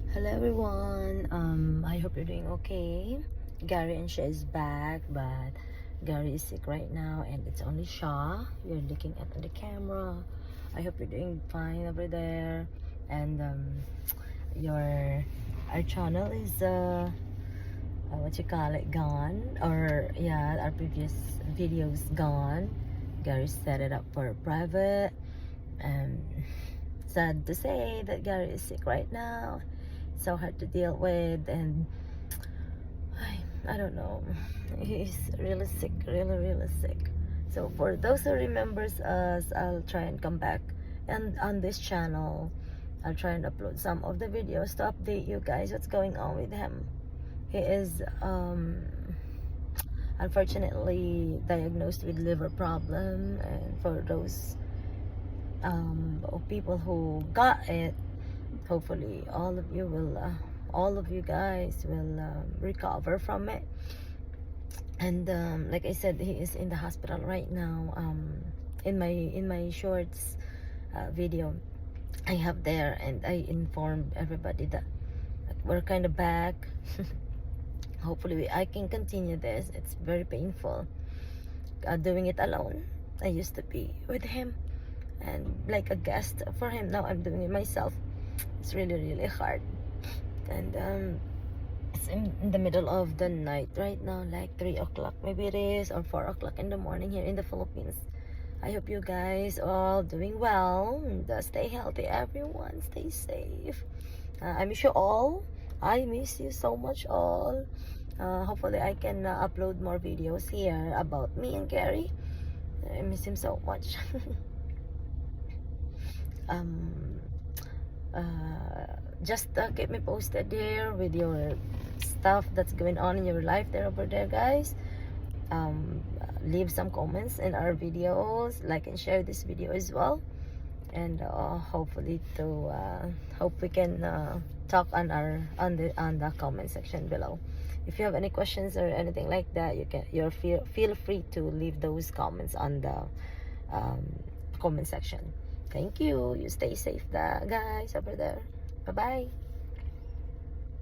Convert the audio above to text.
Hello everyone. I hope you're doing okay. Gary and Sha is back, but Gary is sick right now, and it's only Sha you're looking at on the camera. I hope you're doing fine over there, and your our channel is what you call it, gone, or yeah, our previous videos gone. Gary set it up for private, and sad to say that Gary is sick right now. So hard to deal with, and I don't know, he's really sick, really sick. So for those who remembers us, I'll try and come back, and on this channel I'll try and upload some of the videos to update you guys what's going on with him. He is unfortunately diagnosed with liver problem, and for those people who got it, hopefully all of you guys will recover from it. And like I said, he is in the hospital right now. In my shorts video I have there, and I informed everybody that we're kind of back. Hopefully I can continue this. It's very painful doing it alone. I used to be with him and like a guest for him. Now I'm doing it myself. It's really hard, and it's in the middle of the night right now, like 3 o'clock maybe it is, or 4 o'clock in the morning here in the Philippines. I hope you guys all doing well, and stay healthy everyone, stay safe. I miss you all. I miss you so much all. Hopefully I can upload more videos here about me and Gary. I miss him so much. Just keep me posted here with your stuff that's going on in your life there over there, guys. Leave some comments in our videos, like and share this video as well, and hopefully to hope we can talk on the comment section below. If you have any questions or anything like that, feel free to leave those comments on the comment section. Thank you. You stay safe, guys over there. Bye bye.